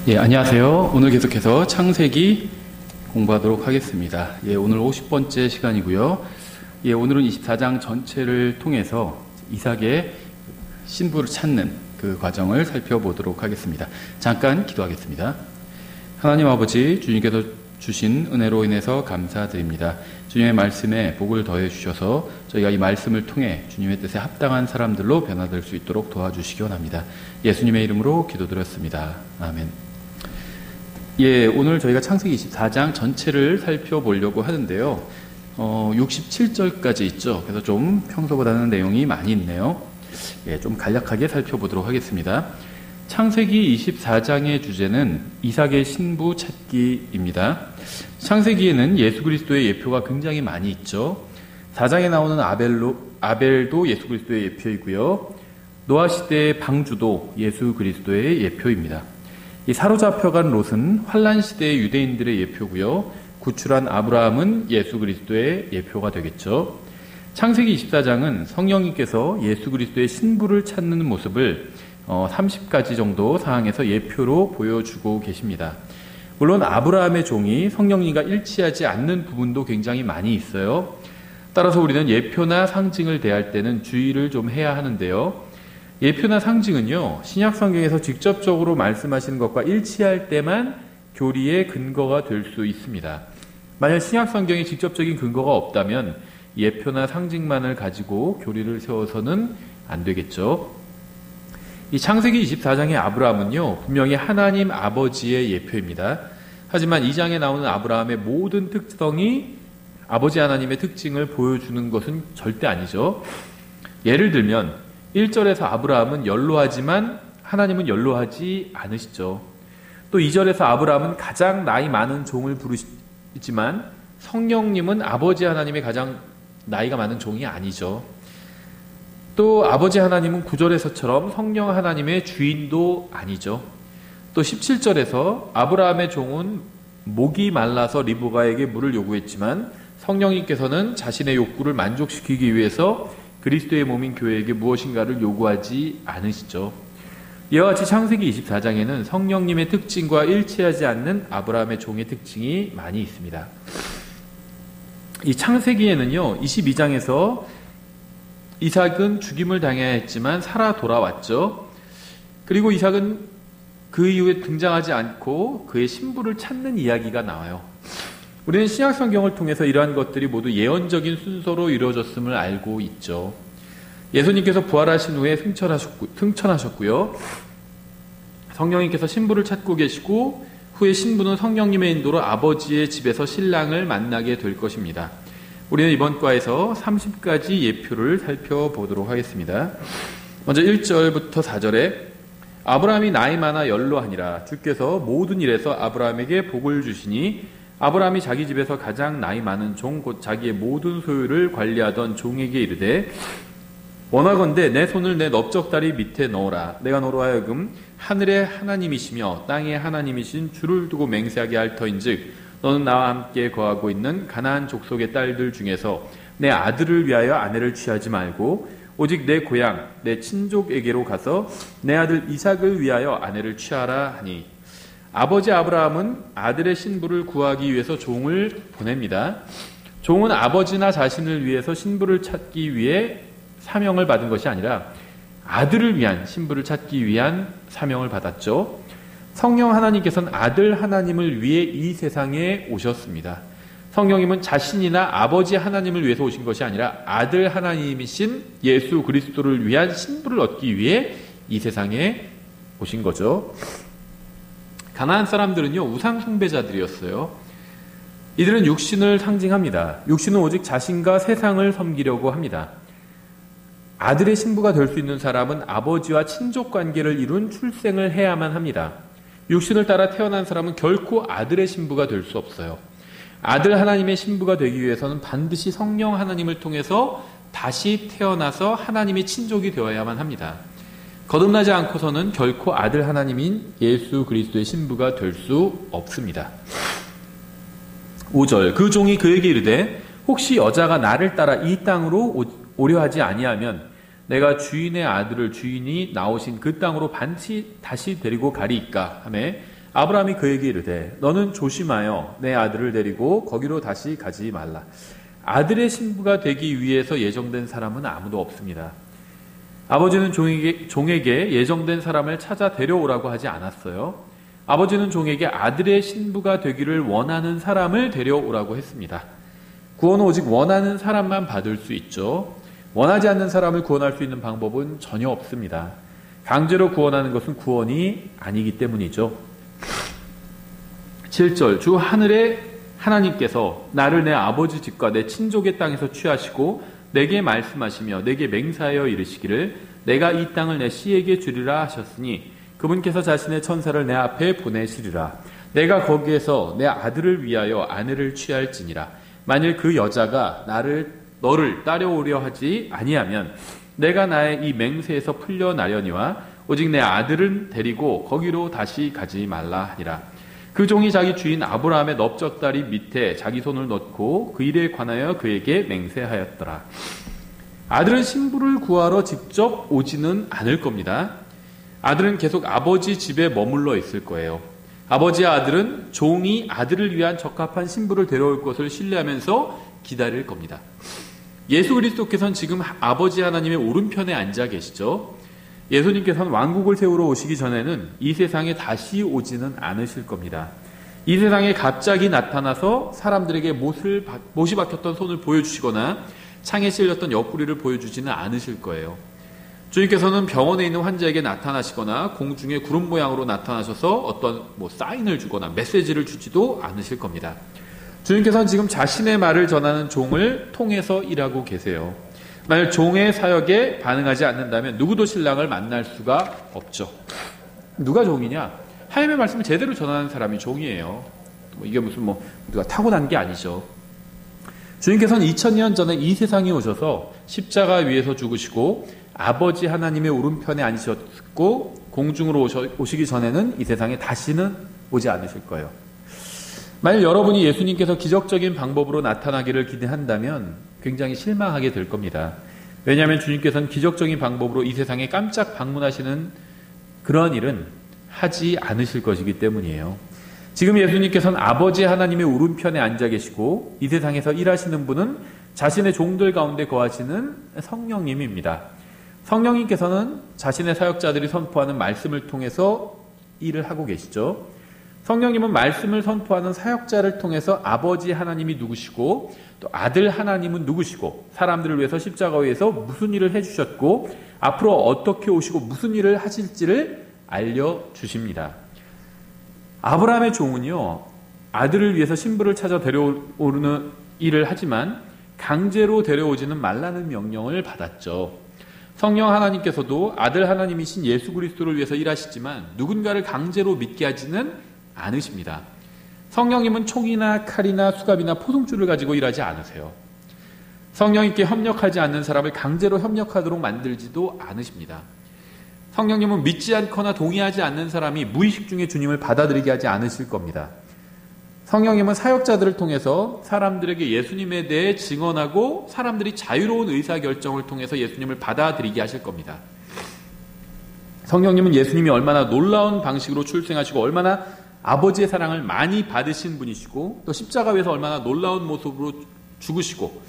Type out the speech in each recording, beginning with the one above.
안녕하세요. 오늘 계속해서 창세기 공부하도록 하겠습니다. 오늘 50번째 시간이고요. 오늘은 24장 전체를 통해서 이삭의 신부를 찾는 그 과정을 살펴보도록 하겠습니다. 잠깐 기도하겠습니다. 하나님 아버지, 주님께서 주신 은혜로 인해서 감사드립니다. 주님의 말씀에 복을 더해 주셔서 저희가 이 말씀을 통해 주님의 뜻에 합당한 사람들로 변화될 수 있도록 도와주시기 원합니다. 예수님의 이름으로 기도드렸습니다. 아멘. 오늘 저희가 창세기 24장 전체를 살펴보려고 하는데요. 67절까지 있죠. 그래서 좀 평소보다는 내용이 많이 있네요. 좀 간략하게 살펴보도록 하겠습니다. 창세기 24장의 주제는 이삭의 신부 찾기입니다. 창세기에는 예수 그리스도의 예표가 굉장히 많이 있죠. 4장에 나오는 아벨도 예수 그리스도의 예표이고요. 노아 시대의 방주도 예수 그리스도의 예표입니다. 이 사로잡혀간 롯은 환란 시대의 유대인들의 예표고요. 구출한 아브라함은 예수 그리스도의 예표가 되겠죠. 창세기 24장은 성령님께서 예수 그리스도의 신부를 찾는 모습을 30가지 정도 사항에서 예표로 보여주고 계십니다. 물론 아브라함의 종이 성령님과 일치하지 않는 부분도 굉장히 많이 있어요. 따라서 우리는 예표나 상징을 대할 때는 주의를 좀 해야 하는데요. 예표나 상징은요, 신약 성경에서 직접적으로 말씀하시는 것과 일치할 때만 교리의 근거가 될 수 있습니다. 만약 신약 성경에 직접적인 근거가 없다면 예표나 상징만을 가지고 교리를 세워서는 안 되겠죠. 이 창세기 24장의 아브라함은요, 분명히 하나님 아버지의 예표입니다. 하지만 2장에 나오는 아브라함의 모든 특성이 아버지 하나님의 특징을 보여주는 것은 절대 아니죠. 예를 들면 1절에서 아브라함은 연로하지만 하나님은 연로하지 않으시죠. 또 2절에서 아브라함은 가장 나이 많은 종을 부르시지만 성령님은 아버지 하나님의 가장 나이가 많은 종이 아니죠. 또 아버지 하나님은 9절에서처럼 성령 하나님의 주인도 아니죠. 또 17절에서 아브라함의 종은 목이 말라서 리브가에게 물을 요구했지만 성령님께서는 자신의 욕구를 만족시키기 위해서 그리스도의 몸인 교회에게 무엇인가를 요구하지 않으시죠. 이와 같이 창세기 24장에는 성령님의 특징과 일치하지 않는 아브라함의 종의 특징이 많이 있습니다. 이 창세기에는요, 22장에서 이삭은 죽임을 당해야 했지만 살아 돌아왔죠. 그리고 이삭은 그 이후에 등장하지 않고 그의 신부를 찾는 이야기가 나와요. 우리는 신약 성경을 통해서 이러한 것들이 모두 예언적인 순서로 이루어졌음을 알고 있죠. 예수님께서 부활하신 후에 승천하셨고요. 성령님께서 신부를 찾고 계시고 후에 신부는 성령님의 인도로 아버지의 집에서 신랑을 만나게 될 것입니다. 우리는 이번 과에서 30가지 예표를 살펴보도록 하겠습니다. 먼저 1절부터 4절에 아브라함이 나이 많아 연로하니라 주께서 모든 일에서 아브라함에게 복을 주시니 아브라함이 자기 집에서 가장 나이 많은 종 곧 자기의 모든 소유를 관리하던 종에게 이르되 원하건대 내 손을 내 넓적다리 밑에 넣어라. 내가 너로 하여금 하늘의 하나님이시며 땅의 하나님이신 주를 두고 맹세하게 할 터인즉 너는 나와 함께 거하고 있는 가나안 족속의 딸들 중에서 내 아들을 위하여 아내를 취하지 말고 오직 내 고향 내 친족에게로 가서 내 아들 이삭을 위하여 아내를 취하라 하니 아버지 아브라함은 아들의 신부를 구하기 위해서 종을 보냅니다. 종은 아버지나 자신을 위해서 신부를 찾기 위해 사명을 받은 것이 아니라 아들을 위한 신부를 찾기 위한 사명을 받았죠. 성령 하나님께서는 아들 하나님을 위해 이 세상에 오셨습니다. 성령님은 자신이나 아버지 하나님을 위해서 오신 것이 아니라 아들 하나님이신 예수 그리스도를 위한 신부를 얻기 위해 이 세상에 오신 거죠. 가나안 사람들은요, 우상 숭배자들이었어요. 이들은 육신을 상징합니다. 육신은 오직 자신과 세상을 섬기려고 합니다. 아들의 신부가 될 수 있는 사람은 아버지와 친족 관계를 이룬 출생을 해야만 합니다. 육신을 따라 태어난 사람은 결코 아들의 신부가 될 수 없어요. 아들 하나님의 신부가 되기 위해서는 반드시 성령 하나님을 통해서 다시 태어나서 하나님의 친족이 되어야만 합니다. 거듭나지 않고서는 결코 아들 하나님인 예수 그리스도의 신부가 될 수 없습니다. 5절 그 종이 그에게 이르되 혹시 여자가 나를 따라 이 땅으로 오려 하지 아니하면 내가 주인의 아들을 주인이 나오신 그 땅으로 반드시 다시 데리고 가리이까 하매 아브라함이 그에게 이르되 너는 조심하여 내 아들을 데리고 거기로 다시 가지 말라. 아들의 신부가 되기 위해서 예정된 사람은 아무도 없습니다. 아버지는 종에게 예정된 사람을 찾아 데려오라고 하지 않았어요. 아버지는 종에게 아들의 신부가 되기를 원하는 사람을 데려오라고 했습니다. 구원은 오직 원하는 사람만 받을 수 있죠. 원하지 않는 사람을 구원할 수 있는 방법은 전혀 없습니다. 강제로 구원하는 것은 구원이 아니기 때문이죠. 7절 주 하늘의 하나님께서 나를 내 아버지 집과 내 친족의 땅에서 취하시고 내게 말씀하시며 내게 맹세하여 이르시기를 내가 이 땅을 내 씨에게 주리라 하셨으니 그분께서 자신의 천사를 내 앞에 보내시리라. 내가 거기에서 내 아들을 위하여 아내를 취할지니라. 만일 그 여자가 너를 따려오려 하지 아니하면 내가 나의 이 맹세에서 풀려나려니와 오직 내 아들은 데리고 거기로 다시 가지 말라 하니라. 그 종이 자기 주인 아브라함의 넓적다리 밑에 자기 손을 넣고 그 일에 관하여 그에게 맹세하였더라. 아들은 신부를 구하러 직접 오지는 않을 겁니다. 아들은 계속 아버지 집에 머물러 있을 거예요. 아버지와 아들은 종이 아들을 위한 적합한 신부를 데려올 것을 신뢰하면서 기다릴 겁니다. 예수 그리스도께서는 지금 아버지 하나님의 오른편에 앉아 계시죠. 예수님께서는 왕국을 세우러 오시기 전에는 이 세상에 다시 오지는 않으실 겁니다. 이 세상에 갑자기 나타나서 사람들에게 못이 박혔던 손을 보여주시거나 창에 찔렸던 옆구리를 보여주지는 않으실 거예요. 주님께서는 병원에 있는 환자에게 나타나시거나 공중에 구름 모양으로 나타나셔서 어떤 사인을 주거나 메시지를 주지도 않으실 겁니다. 주님께서는 지금 자신의 말을 전하는 종을 통해서 일하고 계세요. 만약 종의 사역에 반응하지 않는다면 누구도 신랑을 만날 수가 없죠. 누가 종이냐? 하나님의 말씀을 제대로 전하는 사람이 종이에요. 이게 무슨 누가 타고난 게 아니죠. 주님께서는 2000년 전에 이 세상에 오셔서 십자가 위에서 죽으시고 아버지 하나님의 오른편에 앉으셨고 공중으로 오시기 전에는 이 세상에 다시는 오지 않으실 거예요. 만약 여러분이 예수님께서 기적적인 방법으로 나타나기를 기대한다면 굉장히 실망하게 될 겁니다. 왜냐하면 주님께서는 기적적인 방법으로 이 세상에 깜짝 방문하시는 그런 일은 하지 않으실 것이기 때문이에요. 지금 예수님께서는 아버지 하나님의 오른편에 앉아 계시고 이 세상에서 일하시는 분은 자신의 종들 가운데 거하시는 성령님입니다. 성령님께서는 자신의 사역자들이 선포하는 말씀을 통해서 일을 하고 계시죠. 성령님은 말씀을 선포하는 사역자를 통해서 아버지 하나님이 누구시고 또 아들 하나님은 누구시고 사람들을 위해서 십자가 위에서 무슨 일을 해주셨고 앞으로 어떻게 오시고 무슨 일을 하실지를 알려주십니다. 아브라함의 종은요, 아들을 위해서 신부를 찾아 데려오는 일을 하지만 강제로 데려오지는 말라는 명령을 받았죠. 성령 하나님께서도 아들 하나님이신 예수 그리스도를 위해서 일하시지만 누군가를 강제로 믿게 하지는 않으십니다. 성령님은 총이나 칼이나 수갑이나 포승줄을 가지고 일하지 않으세요. 성령님께 협력하지 않는 사람을 강제로 협력하도록 만들지도 않으십니다. 성령님은 믿지 않거나 동의하지 않는 사람이 무의식 중에 주님을 받아들이게 하지 않으실 겁니다. 성령님은 사역자들을 통해서 사람들에게 예수님에 대해 증언하고 사람들이 자유로운 의사결정을 통해서 예수님을 받아들이게 하실 겁니다. 성령님은 예수님이 얼마나 놀라운 방식으로 출생하시고 얼마나 아버지의 사랑을 많이 받으신 분이시고 또 십자가 위에서 얼마나 놀라운 모습으로 죽으시고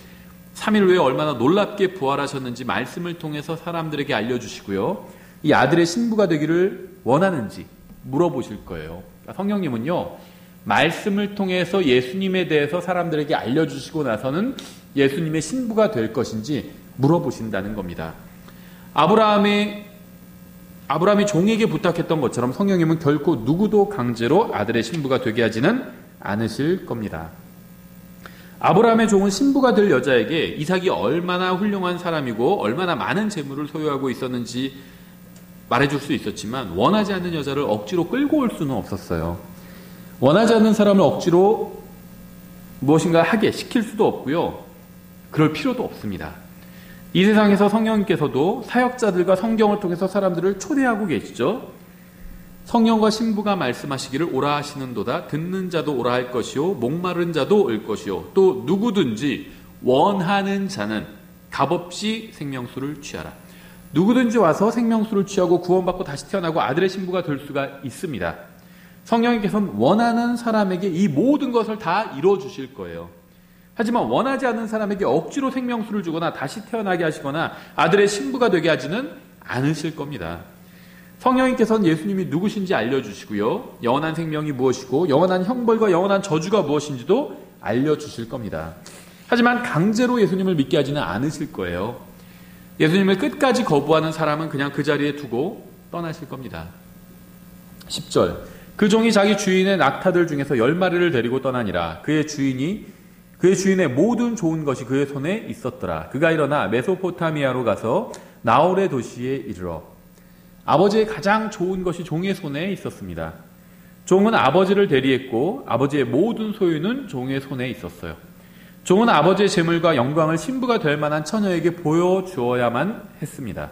3일 후에 얼마나 놀랍게 부활하셨는지 말씀을 통해서 사람들에게 알려주시고요. 이 아들의 신부가 되기를 원하는지 물어보실 거예요. 그러니까 성령님은요, 말씀을 통해서 예수님에 대해서 사람들에게 알려주시고 나서는 예수님의 신부가 될 것인지 물어보신다는 겁니다. 아브라함이 종에게 부탁했던 것처럼 성령님은 결코 누구도 강제로 아들의 신부가 되게 하지는 않으실 겁니다. 아브라함의 종은 신부가 될 여자에게 이삭이 얼마나 훌륭한 사람이고 얼마나 많은 재물을 소유하고 있었는지 말해줄 수 있었지만 원하지 않는 여자를 억지로 끌고 올 수는 없었어요. 원하지 않는 사람을 억지로 무엇인가 하게 시킬 수도 없고요. 그럴 필요도 없습니다. 이 세상에서 성령님께서도 사역자들과 성경을 통해서 사람들을 초대하고 계시죠. 성령과 신부가 말씀하시기를 오라 하시는도다. 듣는 자도 오라 할 것이요 목마른 자도 올 것이요 또 누구든지 원하는 자는 값없이 생명수를 취하라. 누구든지 와서 생명수를 취하고 구원받고 다시 태어나고 아들의 신부가 될 수가 있습니다. 성령님께서는 원하는 사람에게 이 모든 것을 다 이루어주실 거예요. 하지만 원하지 않는 사람에게 억지로 생명수를 주거나 다시 태어나게 하시거나 아들의 신부가 되게 하지는 않으실 겁니다. 성령님께서는 예수님이 누구신지 알려주시고요. 영원한 생명이 무엇이고 영원한 형벌과 영원한 저주가 무엇인지도 알려주실 겁니다. 하지만 강제로 예수님을 믿게 하지는 않으실 거예요. 예수님을 끝까지 거부하는 사람은 그냥 그 자리에 두고 떠나실 겁니다. 10절 그 종이 자기 주인의 낙타들 중에서 10마리를 데리고 떠나니라. 그의 주인의 모든 좋은 것이 그의 손에 있었더라. 그가 일어나 메소포타미아로 가서 나홀의 도시에 이르러 아버지의 가장 좋은 것이 종의 손에 있었습니다. 종은 아버지를 대리했고 아버지의 모든 소유는 종의 손에 있었어요. 종은 아버지의 재물과 영광을 신부가 될 만한 처녀에게 보여주어야만 했습니다.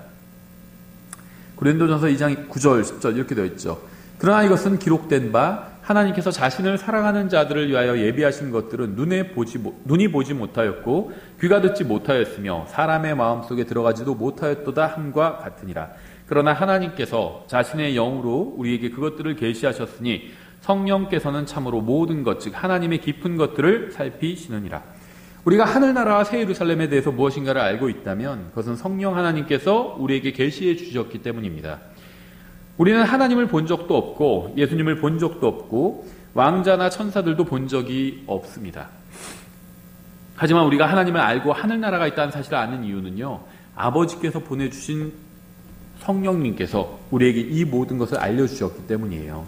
고린도전서 2장 9절 10절 이렇게 되어 있죠. 그러나 이것은 기록된 바 하나님께서 자신을 사랑하는 자들을 위하여 예비하신 것들은 눈이 보지 못하였고 귀가 듣지 못하였으며 사람의 마음속에 들어가지도 못하였도다 함과 같으니라. 그러나 하나님께서 자신의 영으로 우리에게 그것들을 계시하셨으니 성령께서는 참으로 모든 것 즉 하나님의 깊은 것들을 살피시느니라. 우리가 하늘나라와 새 예루살렘에 대해서 무엇인가를 알고 있다면 그것은 성령 하나님께서 우리에게 계시해 주셨기 때문입니다. 우리는 하나님을 본 적도 없고 예수님을 본 적도 없고 왕자나 천사들도 본 적이 없습니다. 하지만 우리가 하나님을 알고 하늘나라가 있다는 사실을 아는 이유는요. 아버지께서 보내주신 성령님께서 우리에게 이 모든 것을 알려주셨기 때문이에요.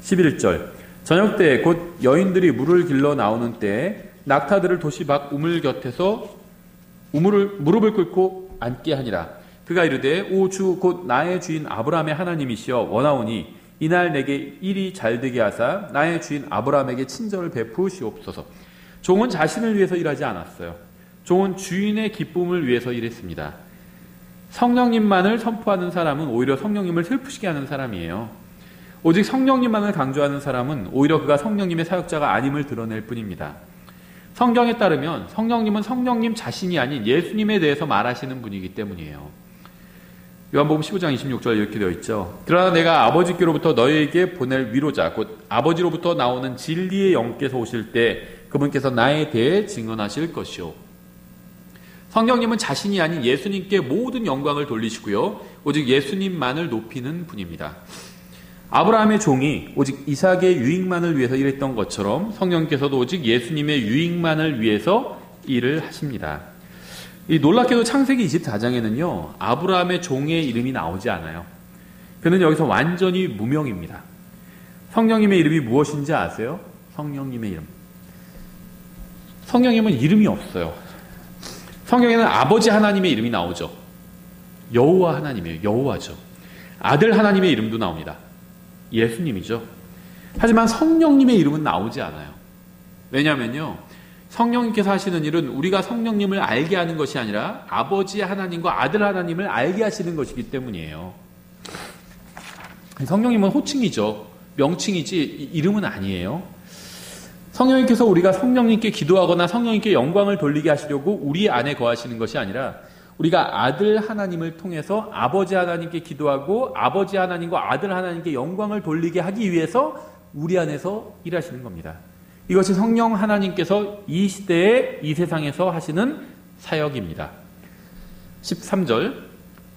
11절 저녁 때 곧 여인들이 물을 길러 나오는 때에 낙타들을 도시 밖 우물 곁에서 무릎을 꿇고 앉게 하니라. 그가 이르되 오 주 곧 나의 주인 아브라함의 하나님이시여 원하오니 이날 내게 일이 잘되게 하사 나의 주인 아브라함에게 친절을 베푸시옵소서. 종은 자신을 위해서 일하지 않았어요. 종은 주인의 기쁨을 위해서 일했습니다. 성령님만을 선포하는 사람은 오히려 성령님을 슬프시게 하는 사람이에요. 오직 성령님만을 강조하는 사람은 오히려 그가 성령님의 사역자가 아님을 드러낼 뿐입니다. 성경에 따르면 성령님은 성령님 자신이 아닌 예수님에 대해서 말하시는 분이기 때문이에요. 요한복음 15장 26절 이렇게 되어 있죠. 그러나 내가 아버지께로부터 너희에게 보낼 위로자 곧 아버지로부터 나오는 진리의 영께서 오실 때 그분께서 나에 대해 증언하실 것이요. 성령님은 자신이 아닌 예수님께 모든 영광을 돌리시고요. 오직 예수님만을 높이는 분입니다. 아브라함의 종이 오직 이삭의 유익만을 위해서 일했던 것처럼 성령께서도 오직 예수님의 유익만을 위해서 일을 하십니다. 이 놀랍게도 창세기 24장에는요. 아브라함의 종의 이름이 나오지 않아요. 그는 여기서 완전히 무명입니다. 성령님의 이름이 무엇인지 아세요? 성령님의 이름. 성령님은 이름이 없어요. 성경에는 아버지 하나님의 이름이 나오죠. 여호와 하나님이에요. 여호와죠. 아들 하나님의 이름도 나옵니다. 예수님이죠. 하지만 성령님의 이름은 나오지 않아요. 왜냐하면요. 성령님께서 하시는 일은 우리가 성령님을 알게 하는 것이 아니라 아버지 하나님과 아들 하나님을 알게 하시는 것이기 때문이에요. 성령님은 호칭이죠. 명칭이지 이름은 아니에요. 성령님께서 우리가 성령님께 기도하거나 성령님께 영광을 돌리게 하시려고 우리 안에 거하시는 것이 아니라 우리가 아들 하나님을 통해서 아버지 하나님께 기도하고 아버지 하나님과 아들 하나님께 영광을 돌리게 하기 위해서 우리 안에서 일하시는 겁니다. 이것이 성령 하나님께서 이 시대에 이 세상에서 하시는 사역입니다. 13절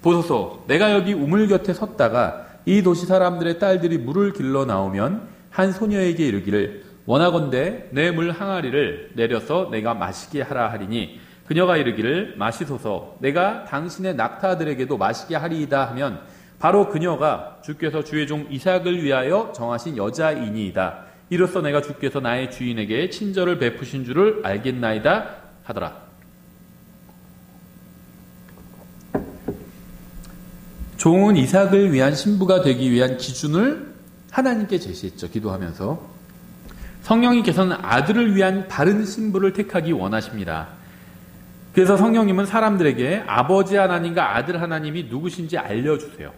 보소서 내가 여기 우물 곁에 섰다가 이 도시 사람들의 딸들이 물을 길러 나오면 한 소녀에게 이르기를 원하건대 내 물 항아리를 내려서 내가 마시게 하라 하리니 그녀가 이르기를 마시소서 내가 당신의 낙타들에게도 마시게 하리이다 하면 바로 그녀가 주께서 주의 종 이삭을 위하여 정하신 여자이니이다. 이로써 내가 주께서 나의 주인에게 친절을 베푸신 줄을 알겠나이다 하더라. 종은 이삭을 위한 신부가 되기 위한 기준을 하나님께 제시했죠. 기도하면서. 성령님께서는 아들을 위한 바른 신부를 택하기 원하십니다. 그래서 성령님은 사람들에게 아버지 하나님과 아들 하나님이 누구신지 알려주세요.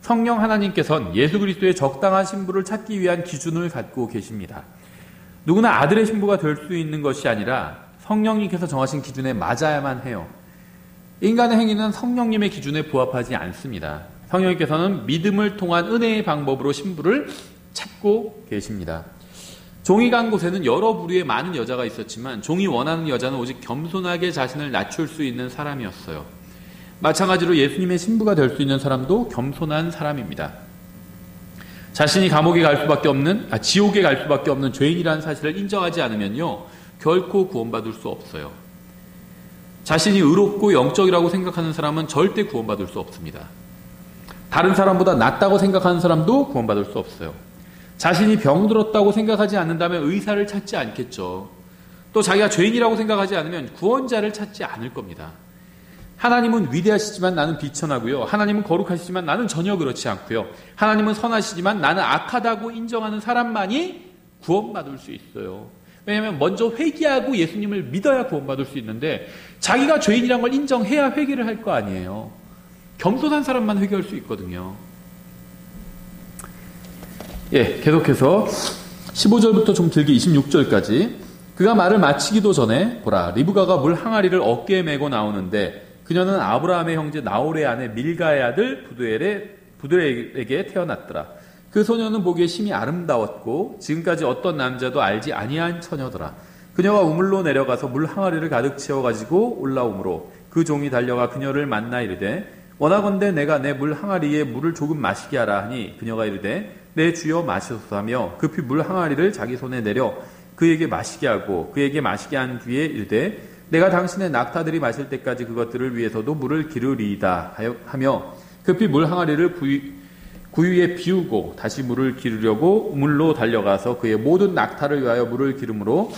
성령 하나님께서는 예수 그리스도의 적당한 신부를 찾기 위한 기준을 갖고 계십니다. 누구나 아들의 신부가 될 수 있는 것이 아니라 성령님께서 정하신 기준에 맞아야만 해요. 인간의 행위는 성령님의 기준에 부합하지 않습니다. 성령님께서는 믿음을 통한 은혜의 방법으로 신부를 찾고 계십니다. 종이 간 곳에는 여러 부류의 많은 여자가 있었지만 종이 원하는 여자는 오직 겸손하게 자신을 낮출 수 있는 사람이었어요. 마찬가지로 예수님의 신부가 될 수 있는 사람도 겸손한 사람입니다. 자신이 감옥에 갈 수밖에 없는, 지옥에 갈 수밖에 없는 죄인이라는 사실을 인정하지 않으면요, 결코 구원받을 수 없어요. 자신이 의롭고 영적이라고 생각하는 사람은 절대 구원받을 수 없습니다. 다른 사람보다 낫다고 생각하는 사람도 구원받을 수 없어요. 자신이 병들었다고 생각하지 않는다면 의사를 찾지 않겠죠. 또 자기가 죄인이라고 생각하지 않으면 구원자를 찾지 않을 겁니다. 하나님은 위대하시지만 나는 비천하고요. 하나님은 거룩하시지만 나는 전혀 그렇지 않고요. 하나님은 선하시지만 나는 악하다고 인정하는 사람만이 구원받을 수 있어요. 왜냐하면 먼저 회개하고 예수님을 믿어야 구원받을 수 있는데 자기가 죄인이란 걸 인정해야 회개를 할 거 아니에요. 겸손한 사람만 회개할 수 있거든요. 계속해서 15절부터 좀 길게 26절까지 그가 말을 마치기도 전에 보라 리브가가 물 항아리를 어깨에 메고 나오는데 그녀는 아브라함의 형제 나홀의 아내 밀가의 아들 부두엘에게 태어났더라. 그 소녀는 보기에 심히 아름다웠고 지금까지 어떤 남자도 알지 아니한 처녀더라. 그녀가 우물로 내려가서 물 항아리를 가득 채워가지고 올라오므로 그 종이 달려가 그녀를 만나 이르되 원하건대 내가 내 물 항아리에 물을 조금 마시게 하라 하니 그녀가 이르되 내 주여 마시소서 하며 급히 물 항아리를 자기 손에 내려 그에게 마시게 하고 그에게 마시게 한 뒤에 이르되 내가 당신의 낙타들이 마실 때까지 그것들을 위해서도 물을 기르리이다 하며 급히 물 항아리를 구유에 비우고 다시 물을 기르려고 우물로 달려가서 그의 모든 낙타를 위하여 물을 기르므로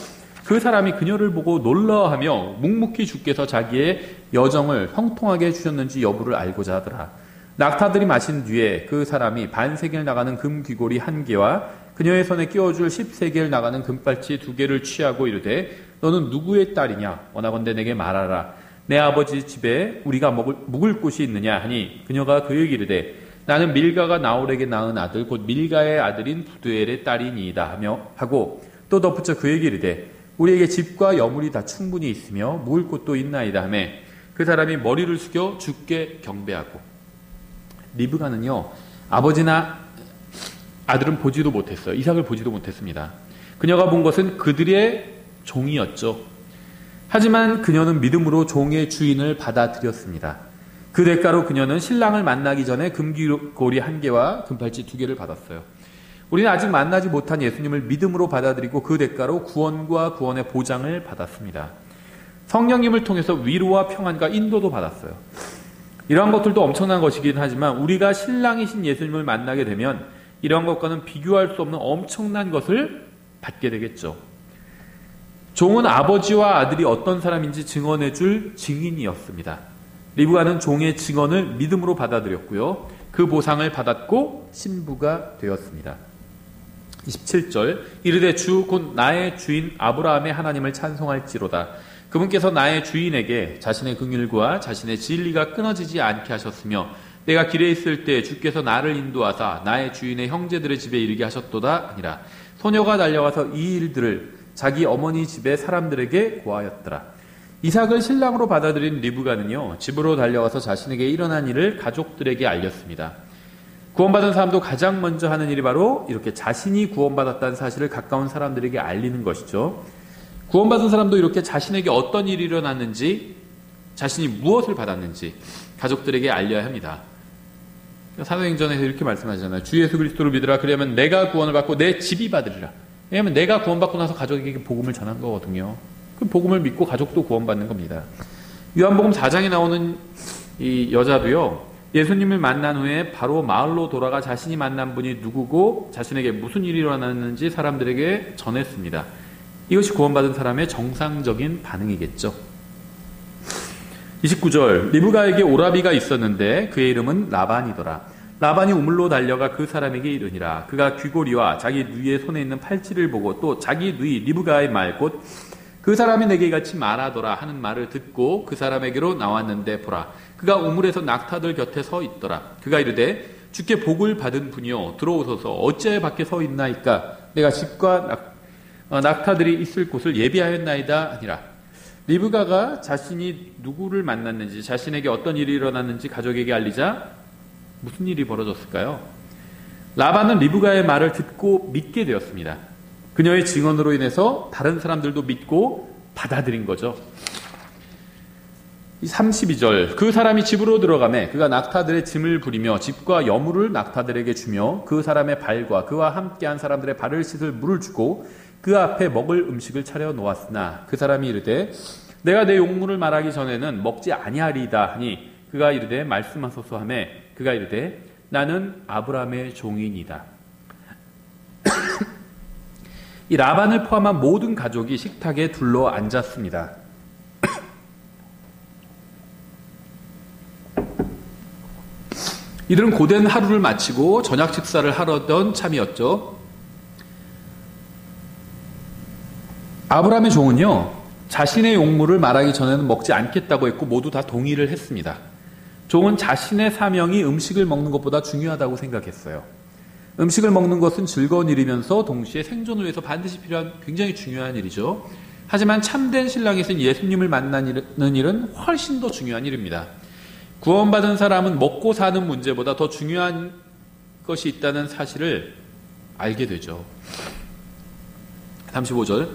그 사람이 그녀를 보고 놀라하며 묵묵히 주께서 자기의 여정을 형통하게 해주셨는지 여부를 알고자 하더라. 낙타들이 마신 뒤에 그 사람이 반세겔 나가는 금 귀고리 1개와 그녀의 손에 끼워줄 10세겔 나가는 금발치 2개를 취하고 이르되 너는 누구의 딸이냐? 원하건대 내게 말하라. 내 아버지 집에 우리가 묵을 곳이 있느냐 하니 그녀가 그에게 이르되 나는 밀가가 나홀에게 낳은 아들 곧 밀가의 아들인 부두엘의 딸이니이다 하며 하고 또 덧붙여 그에게 이르되 우리에게 집과 여물이 다 충분히 있으며 묵을 곳도 있나이다 하며 그 사람이 머리를 숙여 주께 경배하고 리브가는요 아버지나 아들은 보지도 못했어요. 이삭을 보지도 못했습니다. 그녀가 본 것은 그들의 종이었죠. 하지만 그녀는 믿음으로 종의 주인을 받아들였습니다. 그 대가로 그녀는 신랑을 만나기 전에 금귀고리 1개와 금팔찌 2개를 받았어요. 우리는 아직 만나지 못한 예수님을 믿음으로 받아들이고 그 대가로 구원과 구원의 보장을 받았습니다. 성령님을 통해서 위로와 평안과 인도도 받았어요. 이러한 것들도 엄청난 것이긴 하지만 우리가 신랑이신 예수님을 만나게 되면 이러한 것과는 비교할 수 없는 엄청난 것을 받게 되겠죠. 종은 아버지와 아들이 어떤 사람인지 증언해 줄 증인이었습니다. 리브가는 종의 증언을 믿음으로 받아들였고요. 그 보상을 받았고 신부가 되었습니다. 27절 이르되 주 곧 나의 주인 아브라함의 하나님을 찬송할지로다. 그분께서 나의 주인에게 자신의 긍휼과 자신의 진리가 끊어지지 않게 하셨으며 내가 길에 있을 때 주께서 나를 인도하사 나의 주인의 형제들의 집에 이르게 하셨도다 아니라 소녀가 달려와서 이 일들을 자기 어머니 집의 사람들에게 고하였더라. 이삭을 신랑으로 받아들인 리브가는요 집으로 달려와서 자신에게 일어난 일을 가족들에게 알렸습니다. 구원받은 사람도 가장 먼저 하는 일이 바로 이렇게 자신이 구원받았다는 사실을 가까운 사람들에게 알리는 것이죠. 구원받은 사람도 이렇게 자신에게 어떤 일이 일어났는지 자신이 무엇을 받았는지 가족들에게 알려야 합니다. 사도행전에서 이렇게 말씀하잖아요. 주 예수 그리스도를 믿으라. 그러면 내가 구원을 받고 내 집이 받으리라. 왜냐하면 내가 구원받고 나서 가족에게 복음을 전한 거거든요. 그 복음을 믿고 가족도 구원받는 겁니다. 요한복음 4장에 나오는 이 여자도요. 예수님을 만난 후에 바로 마을로 돌아가 자신이 만난 분이 누구고 자신에게 무슨 일이 일어났는지 사람들에게 전했습니다. 이것이 구원받은 사람의 정상적인 반응이겠죠. 29절 리브가에게 오라비가 있었는데 그의 이름은 라반이더라. 라반이 우물로 달려가 그 사람에게 이르니라. 그가 귀고리와 자기 누이의 손에 있는 팔찌를 보고 또 자기 누이 리브가의 말 곧 그 사람이 내게 이같이 말하더라 하는 말을 듣고 그 사람에게로 나왔는데 보라 그가 우물에서 낙타들 곁에 서 있더라. 그가 이르되 주께 복을 받은 분이여 들어오소서 어찌하여 밖에 서 있나이까 내가 집과 낙타들이 있을 곳을 예비하였나이다 아니라. 리브가가 자신이 누구를 만났는지 자신에게 어떤 일이 일어났는지 가족에게 알리자 무슨 일이 벌어졌을까요? 라반은 리브가의 말을 듣고 믿게 되었습니다. 그녀의 증언으로 인해서 다른 사람들도 믿고 받아들인 거죠. 32절, 그 사람이 집으로 들어가매 그가 낙타들의 짐을 부리며 집과 여물을 낙타들에게 주며 그 사람의 발과 그와 함께한 사람들의 발을 씻을 물을 주고 그 앞에 먹을 음식을 차려 놓았으나 그 사람이 이르되 내가 내 용물을 말하기 전에는 먹지 아니하리이다 하니 그가 이르되 말씀하소서 하매 그가 이르되 나는 아브라함의 종이니이다. 이 라반을 포함한 모든 가족이 식탁에 둘러 앉았습니다. 이들은 고된 하루를 마치고 저녁 식사를 하려던 참이었죠. 아브라함의 종은요, 자신의 용물을 말하기 전에는 먹지 않겠다고 했고 모두 다 동의를 했습니다. 종은 자신의 사명이 음식을 먹는 것보다 중요하다고 생각했어요. 음식을 먹는 것은 즐거운 일이면서 동시에 생존을 위해서 반드시 필요한 굉장히 중요한 일이죠. 하지만 참된 신랑이신 예수님을 만나는 일은 훨씬 더 중요한 일입니다. 구원받은 사람은 먹고 사는 문제보다 더 중요한 것이 있다는 사실을 알게 되죠. 35절,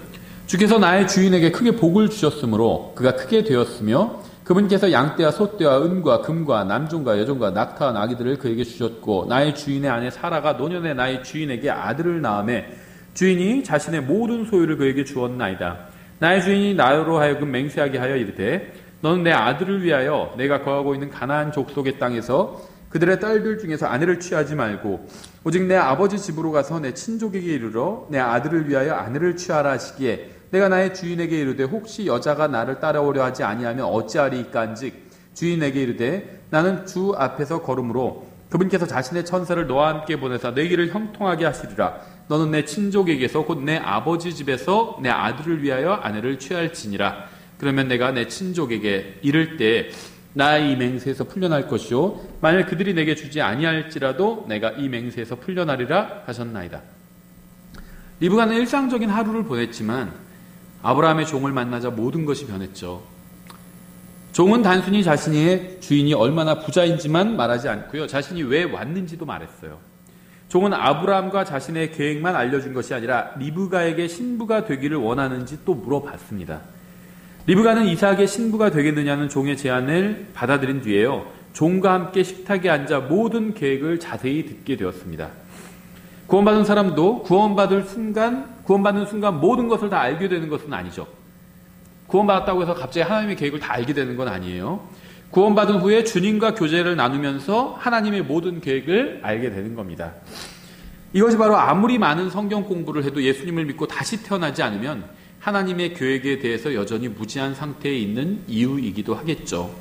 주께서 나의 주인에게 크게 복을 주셨으므로 그가 크게 되었으며 그분께서 양떼와 소떼와 은과 금과 남종과 여종과 낙타와 나귀들을 그에게 주셨고 나의 주인의 아내 사라가 노년에 나의 주인에게 아들을 낳음에 주인이 자신의 모든 소유를 그에게 주었나이다. 나의 주인이 나로 하여금 맹세하게 하여 이르되 너는 내 아들을 위하여 내가 거하고 있는 가나안 족속의 땅에서 그들의 딸들 중에서 아내를 취하지 말고 오직 내 아버지 집으로 가서 내 친족에게 이르러 내 아들을 위하여 아내를 취하라 하시기에 내가 나의 주인에게 이르되 혹시 여자가 나를 따라오려 하지 아니하면 어찌하리이까 한즉 주인에게 이르되 나는 주 앞에서 걸음으로 그분께서 자신의 천사를 너와 함께 보내사 내 길을 형통하게 하시리라. 너는 내 친족에게서 곧 내 아버지 집에서 내 아들을 위하여 아내를 취할지니라. 그러면 내가 내 친족에게 이를 때 나의 이 맹세에서 풀려날 것이요 만일 그들이 내게 주지 아니할지라도 내가 이 맹세에서 풀려나리라 하셨나이다. 리브가는 일상적인 하루를 보냈지만 아브라함의 종을 만나자 모든 것이 변했죠. 종은 단순히 자신의 주인이 얼마나 부자인지만 말하지 않고요, 자신이 왜 왔는지도 말했어요. 종은 아브라함과 자신의 계획만 알려준 것이 아니라 리브가에게 신부가 되기를 원하는지 또 물어봤습니다. 리브가는 이삭의 신부가 되겠느냐는 종의 제안을 받아들인 뒤에요, 종과 함께 식탁에 앉아 모든 계획을 자세히 듣게 되었습니다. 구원받은 사람도 구원받는 순간 모든 것을 다 알게 되는 것은 아니죠. 구원받았다고 해서 갑자기 하나님의 계획을 다 알게 되는 건 아니에요. 구원받은 후에 주님과 교제를 나누면서 하나님의 모든 계획을 알게 되는 겁니다. 이것이 바로 아무리 많은 성경 공부를 해도 예수님을 믿고 다시 태어나지 않으면 하나님의 계획에 대해서 여전히 무지한 상태에 있는 이유이기도 하겠죠.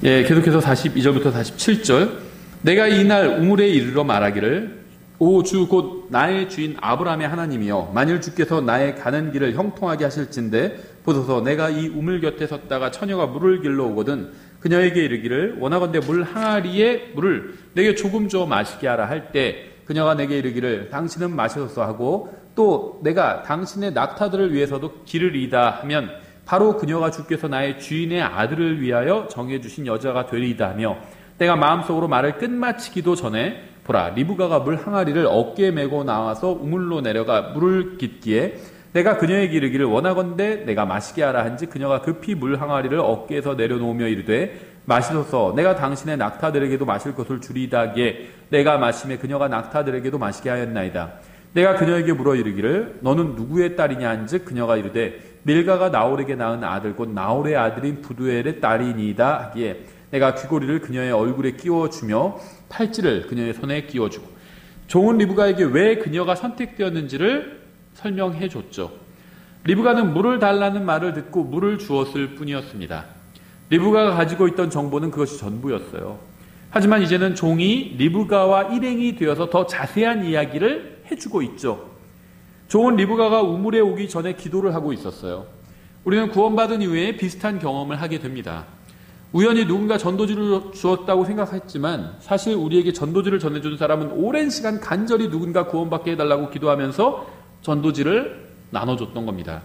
계속해서 42절부터 47절, 내가 이날 우물에 이르러 말하기를 오 주 곧 나의 주인 아브라함의 하나님이여 만일 주께서 나의 가는 길을 형통하게 하실진대 보소서 내가 이 우물 곁에 섰다가 처녀가 물을 길러 오거든 그녀에게 이르기를 원하건대 물 항아리에 물을 내게 조금 줘 마시게 하라 할 때 그녀가 내게 이르기를 당신은 마시소서 하고 또 내가 당신의 낙타들을 위해서도 길을 이다 하면 바로 그녀가 주께서 나의 주인의 아들을 위하여 정해주신 여자가 되리이다 하며 내가 마음속으로 말을 끝마치기도 전에 보라 리브가가 물 항아리를 어깨에 메고 나와서 우물로 내려가 물을 깃기에 내가 그녀에게 이르기를 원하건대 내가 마시게 하라 한지 그녀가 급히 물 항아리를 어깨에서 내려놓으며 이르되 마시소서 내가 당신의 낙타들에게도 마실 것을 주리이다 하기에 내가 마심에 그녀가 낙타들에게도 마시게 하였나이다. 내가 그녀에게 물어 이르기를 너는 누구의 딸이냐 한즉 그녀가 이르되 밀가가 나홀에게 낳은 아들 곧 나홀의 아들인 부두엘의 딸이니이다 하기에 내가 귀고리를 그녀의 얼굴에 끼워주며 팔찌를 그녀의 손에 끼워주고 종은 리브가에게 왜 그녀가 선택되었는지를 설명해 줬죠. 리브가는 물을 달라는 말을 듣고 물을 주었을 뿐이었습니다. 리브가가 가지고 있던 정보는 그것이 전부였어요. 하지만 이제는 종이 리브가와 일행이 되어서 더 자세한 이야기를 해주고 있죠. 종은 리브가가 우물에 오기 전에 기도를 하고 있었어요. 우리는 구원받은 이후에 비슷한 경험을 하게 됩니다. 우연히 누군가 전도지를 주었다고 생각했지만 사실 우리에게 전도지를 전해준 사람은 오랜 시간 간절히 누군가 구원받게 해달라고 기도하면서 전도지를 나눠줬던 겁니다.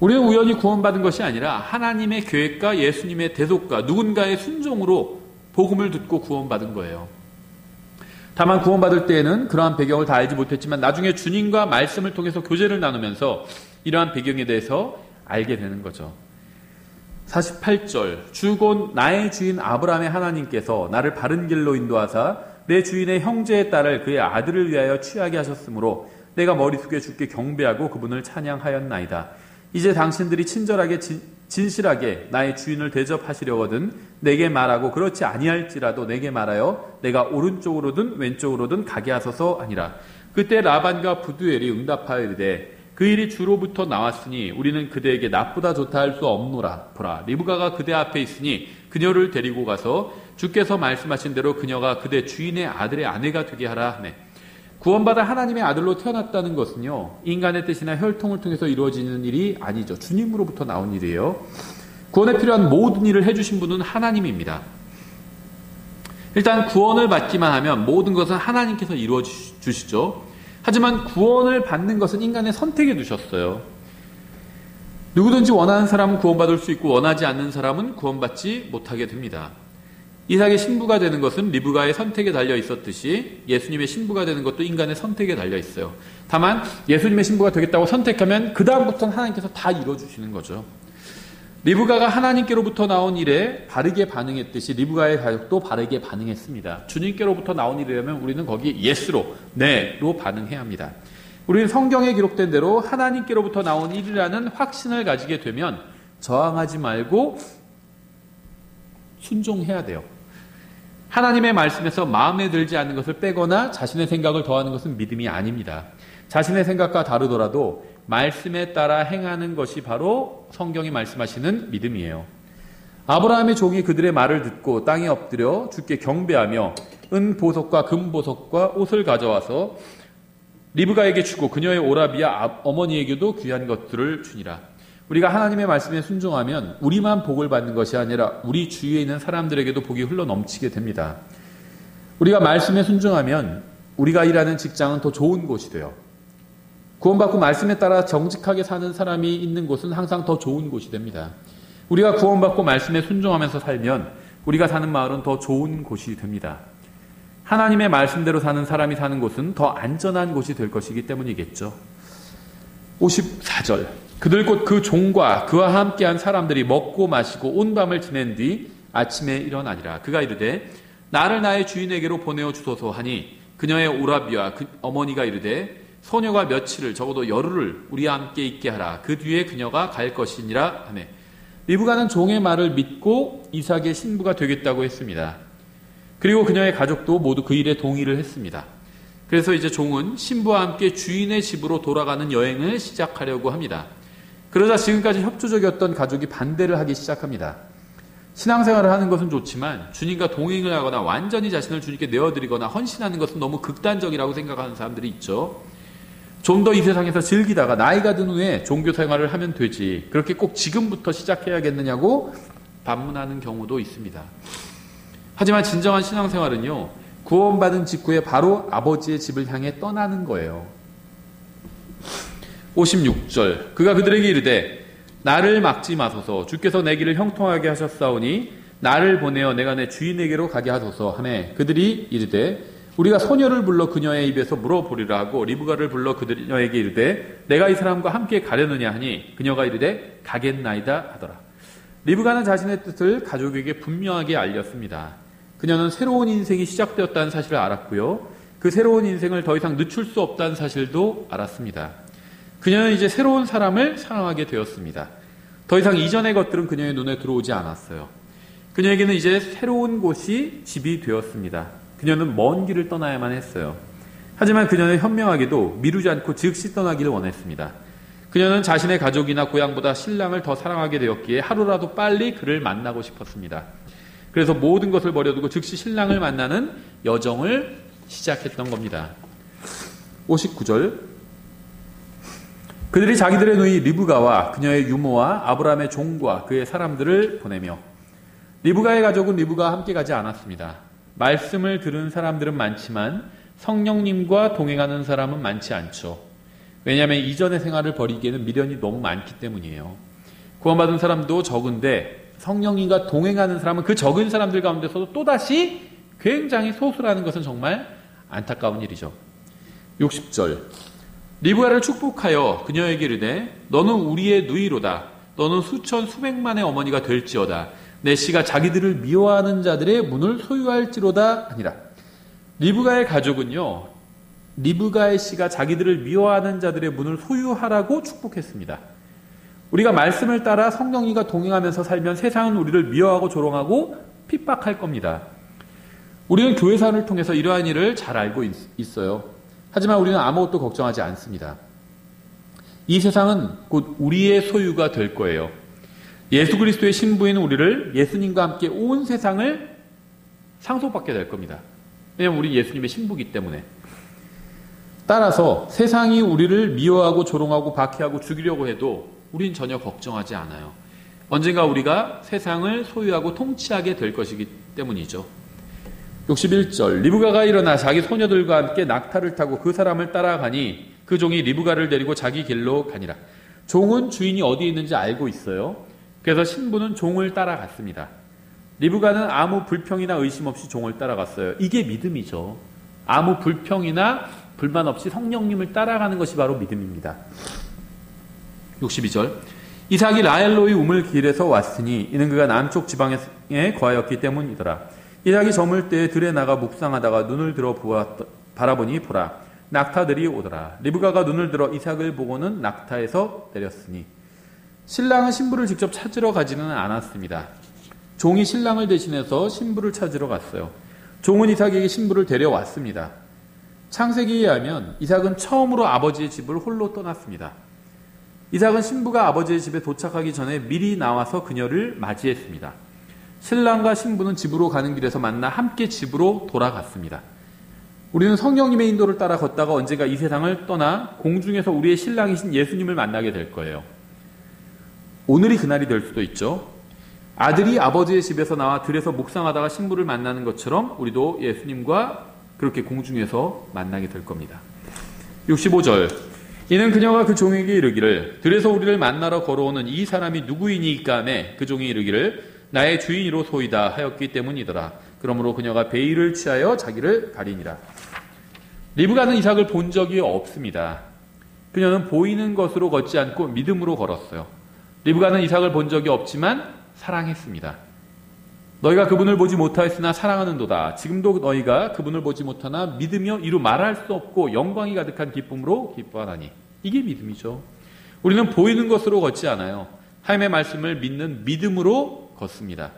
우리는 우연히 구원받은 것이 아니라 하나님의 계획과 예수님의 대속과 누군가의 순종으로 복음을 듣고 구원받은 거예요. 다만 구원받을 때에는 그러한 배경을 다 알지 못했지만 나중에 주님과 말씀을 통해서 교제를 나누면서 이러한 배경에 대해서 알게 되는 거죠. 48절 주 곧 나의 주인 아브라함의 하나님께서 나를 바른 길로 인도하사 내 주인의 형제의 딸을 그의 아들을 위하여 취하게 하셨으므로 내가 머릿속에 주께 경배하고 그분을 찬양하였나이다. 이제 당신들이 친절하게 진실하게 나의 주인을 대접하시려거든 내게 말하고 그렇지 아니할지라도 내게 말하여 내가 오른쪽으로든 왼쪽으로든 가게 하소서 하니라. 그때 라반과 부두엘이 응답하여 이르되 그 일이 주로부터 나왔으니 우리는 그대에게 낮보다 좋다 할 수 없노라. 보라 리브가가 그대 앞에 있으니 그녀를 데리고 가서 주께서 말씀하신 대로 그녀가 그대 주인의 아들의 아내가 되게 하라 하네. 구원받아 하나님의 아들로 태어났다는 것은요, 인간의 뜻이나 혈통을 통해서 이루어지는 일이 아니죠. 주님으로부터 나온 일이에요. 구원에 필요한 모든 일을 해주신 분은 하나님입니다. 일단 구원을 받기만 하면 모든 것은 하나님께서 이루어 주시죠. 하지만 구원을 받는 것은 인간의 선택에 두셨어요. 누구든지 원하는 사람은 구원받을 수 있고 원하지 않는 사람은 구원받지 못하게 됩니다. 이삭의 신부가 되는 것은 리브가의 선택에 달려 있었듯이 예수님의 신부가 되는 것도 인간의 선택에 달려 있어요. 다만 예수님의 신부가 되겠다고 선택하면 그 다음부터는 하나님께서 다 이루어주시는 거죠. 리브가가 하나님께로부터 나온 일에 바르게 반응했듯이 리브가의 가족도 바르게 반응했습니다. 주님께로부터 나온 일이라면 우리는 거기 예스로, 네로 반응해야 합니다. 우리는 성경에 기록된 대로 하나님께로부터 나온 일이라는 확신을 가지게 되면 저항하지 말고 순종해야 돼요. 하나님의 말씀에서 마음에 들지 않는 것을 빼거나 자신의 생각을 더하는 것은 믿음이 아닙니다. 자신의 생각과 다르더라도 말씀에 따라 행하는 것이 바로 성경이 말씀하시는 믿음이에요. 아브라함의 종이 그들의 말을 듣고 땅에 엎드려 주께 경배하며 은 보석과 금 보석과 옷을 가져와서 리브가에게 주고 그녀의 오라비아 어머니에게도 귀한 것들을 주니라. 우리가 하나님의 말씀에 순종하면 우리만 복을 받는 것이 아니라 우리 주위에 있는 사람들에게도 복이 흘러 넘치게 됩니다. 우리가 말씀에 순종하면 우리가 일하는 직장은 더 좋은 곳이 돼요. 구원받고 말씀에 따라 정직하게 사는 사람이 있는 곳은 항상 더 좋은 곳이 됩니다. 우리가 구원받고 말씀에 순종하면서 살면 우리가 사는 마을은 더 좋은 곳이 됩니다. 하나님의 말씀대로 사는 사람이 사는 곳은 더 안전한 곳이 될 것이기 때문이겠죠. 54절 그들 곧 그 종과 그와 함께한 사람들이 먹고 마시고 온 밤을 지낸 뒤 아침에 일어나니라. 그가 이르되 나를 나의 주인에게로 보내어 주소서 하니 그녀의 오라비와 그 어머니가 이르되 소녀가 며칠을 적어도 열흘을 우리와 함께 있게 하라. 그 뒤에 그녀가 갈 것이니라 하네. 리브가는 종의 말을 믿고 이삭의 신부가 되겠다고 했습니다. 그리고 그녀의 가족도 모두 그 일에 동의를 했습니다. 그래서 이제 종은 신부와 함께 주인의 집으로 돌아가는 여행을 시작하려고 합니다. 그러자 지금까지 협조적이었던 가족이 반대를 하기 시작합니다. 신앙생활을 하는 것은 좋지만 주님과 동행을 하거나 완전히 자신을 주님께 내어드리거나 헌신하는 것은 너무 극단적이라고 생각하는 사람들이 있죠. 좀 더 이 세상에서 즐기다가 나이가 든 후에 종교생활을 하면 되지 그렇게 꼭 지금부터 시작해야겠느냐고 반문하는 경우도 있습니다. 하지만 진정한 신앙생활은요, 구원받은 직후에 바로 아버지의 집을 향해 떠나는 거예요. 56절 그가 그들에게 이르되 나를 막지 마소서 주께서 내 길을 형통하게 하셨사오니 나를 보내어 내가 내 주인에게로 가게 하소서 하매 그들이 이르되 우리가 소녀를 불러 그녀의 입에서 물어보리라 하고 리브가를 불러 그녀에게 이르되 내가 이 사람과 함께 가려느냐 하니 그녀가 이르되 가겠나이다 하더라. 리브가는 자신의 뜻을 가족에게 분명하게 알렸습니다. 그녀는 새로운 인생이 시작되었다는 사실을 알았고요. 그 새로운 인생을 더 이상 늦출 수 없다는 사실도 알았습니다. 그녀는 이제 새로운 사람을 사랑하게 되었습니다. 더 이상 이전의 것들은 그녀의 눈에 들어오지 않았어요. 그녀에게는 이제 새로운 곳이 집이 되었습니다. 그녀는 먼 길을 떠나야만 했어요. 하지만 그녀는 현명하게도 미루지 않고 즉시 떠나기를 원했습니다. 그녀는 자신의 가족이나 고향보다 신랑을 더 사랑하게 되었기에 하루라도 빨리 그를 만나고 싶었습니다. 그래서 모든 것을 버려두고 즉시 신랑을 만나는 여정을 시작했던 겁니다. 59절 그들이 자기들의 누이 리브가와 그녀의 유모와 아브라함의 종과 그의 사람들을 보내며 리브가의 가족은 리브가와 함께 가지 않았습니다. 말씀을 들은 사람들은 많지만 성령님과 동행하는 사람은 많지 않죠. 왜냐하면 이전의 생활을 버리기에는 미련이 너무 많기 때문이에요. 구원받은 사람도 적은데 성령님과 동행하는 사람은 그 적은 사람들 가운데서도 또다시 굉장히 소수라는 것은 정말 안타까운 일이죠. 60절. 리브가를 축복하여 그녀에게 이르되 너는 우리의 누이로다. 너는 수천 수백만의 어머니가 될지어다. 내 씨가 자기들을 미워하는 자들의 문을 소유할지로다 하니라. 리브가의 가족은요, 리브가의 씨가 자기들을 미워하는 자들의 문을 소유하라고 축복했습니다. 우리가 말씀을 따라 성령님과 동행하면서 살면 세상은 우리를 미워하고 조롱하고 핍박할 겁니다. 우리는 교회사를 통해서 이러한 일을 잘 알고 있어요. 하지만 우리는 아무것도 걱정하지 않습니다. 이 세상은 곧 우리의 소유가 될 거예요. 예수 그리스도의 신부인 우리를 예수님과 함께 온 세상을 상속받게 될 겁니다. 왜냐하면 우리 예수님의 신부이기 때문에. 따라서 세상이 우리를 미워하고 조롱하고 박해하고 죽이려고 해도 우린 전혀 걱정하지 않아요. 언젠가 우리가 세상을 소유하고 통치하게 될 것이기 때문이죠. 61절. 리브가가 일어나 자기 소녀들과 함께 낙타를 타고 그 사람을 따라가니 그 종이 리브가를 데리고 자기 길로 가니라. 종은 주인이 어디에 있는지 알고 있어요. 그래서 신부는 종을 따라갔습니다. 리브가는 아무 불평이나 의심 없이 종을 따라갔어요. 이게 믿음이죠. 아무 불평이나 불만 없이 성령님을 따라가는 것이 바로 믿음입니다. 62절. 이삭이 라헬로의 우물 길에서 왔으니 이는 그가 남쪽 지방에 거하였기 때문이더라. 이삭이 저물 때에 들에 나가 묵상하다가 눈을 들어 바라보니 보라, 낙타들이 오더라. 리브가가 눈을 들어 이삭을 보고는 낙타에서 내렸으니. 신랑은 신부를 직접 찾으러 가지는 않았습니다. 종이 신랑을 대신해서 신부를 찾으러 갔어요. 종은 이삭에게 신부를 데려왔습니다. 창세기에 의하면 이삭은 처음으로 아버지의 집을 홀로 떠났습니다. 이삭은 신부가 아버지의 집에 도착하기 전에 미리 나와서 그녀를 맞이했습니다. 신랑과 신부는 집으로 가는 길에서 만나 함께 집으로 돌아갔습니다. 우리는 성령님의 인도를 따라 걷다가 언젠가 이 세상을 떠나 공중에서 우리의 신랑이신 예수님을 만나게 될 거예요. 오늘이 그날이 될 수도 있죠. 아들이 아버지의 집에서 나와 들에서 묵상하다가 신부를 만나는 것처럼 우리도 예수님과 그렇게 공중에서 만나게 될 겁니다. 65절. 이는 그녀가 그 종에게 이르기를 들에서 우리를 만나러 걸어오는 이 사람이 누구이니까 하매 그 종이 이르기를 나의 주인이로 소이다 하였기 때문이더라. 그러므로 그녀가 베일을 취하여 자기를 가리니라. 리브가는 이삭을 본 적이 없습니다. 그녀는 보이는 것으로 걷지 않고 믿음으로 걸었어요. 리브가는 이삭을 본 적이 없지만 사랑했습니다. 너희가 그분을 보지 못하였으나 사랑하는도다. 지금도 너희가 그분을 보지 못하나 믿으며 이루 말할 수 없고 영광이 가득한 기쁨으로 기뻐하나니. 이게 믿음이죠. 우리는 보이는 것으로 걷지 않아요. 하나님의 말씀을 믿는 믿음으로 걷습니다.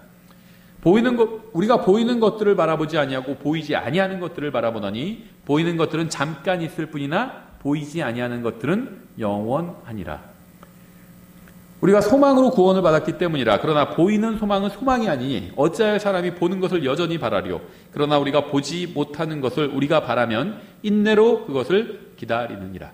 우리가 보이는 것들을 바라보지 아니하고 보이지 아니하는 것들을 바라보나니 보이는 것들은 잠깐 있을 뿐이나 보이지 아니하는 것들은 영원하니라. 우리가 소망으로 구원을 받았기 때문이라. 그러나 보이는 소망은 소망이 아니니 어찌하여 사람이 보는 것을 여전히 바라리요. 그러나 우리가 보지 못하는 것을 우리가 바라면 인내로 그것을 기다리느니라.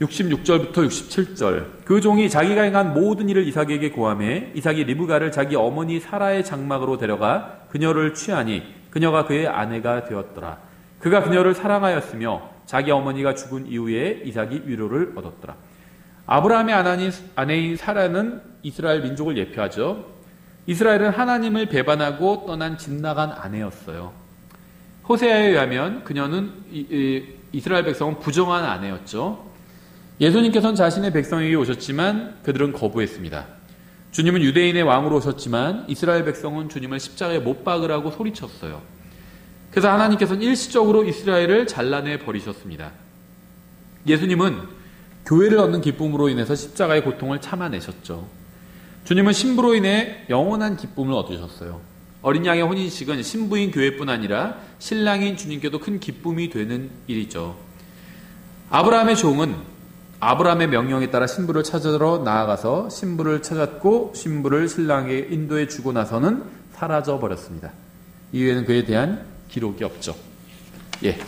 66절부터 67절. 그 종이 자기가 행한 모든 일을 이삭에게 고하매 이삭이 리브가를 자기 어머니 사라의 장막으로 데려가 그녀를 취하니 그녀가 그의 아내가 되었더라. 그가 그녀를 사랑하였으며 자기 어머니가 죽은 이후에 이삭이 위로를 얻었더라. 아브라함의 아내인 사라는 이스라엘 민족을 예표하죠. 이스라엘은 하나님을 배반하고 떠난 집 나간 아내였어요. 호세아에 의하면 그녀는 이스라엘 백성은 부정한 아내였죠. 예수님께서는 자신의 백성에게 오셨지만 그들은 거부했습니다. 주님은 유대인의 왕으로 오셨지만 이스라엘 백성은 주님을 십자가에 못 박으라고 소리쳤어요. 그래서 하나님께서는 일시적으로 이스라엘을 잘라내 버리셨습니다. 예수님은 교회를 얻는 기쁨으로 인해서 십자가의 고통을 참아내셨죠. 주님은 신부로 인해 영원한 기쁨을 얻으셨어요. 어린 양의 혼인식은 신부인 교회뿐 아니라 신랑인 주님께도 큰 기쁨이 되는 일이죠. 아브라함의 종은 아브라함의 명령에 따라 신부를 찾으러 나아가서 신부를 찾았고 신부를 신랑에게 인도해 주고 나서는 사라져 버렸습니다. 이후에는 그에 대한 기록이 없죠. 예.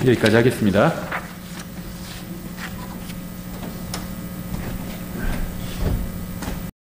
여기까지 하겠습니다.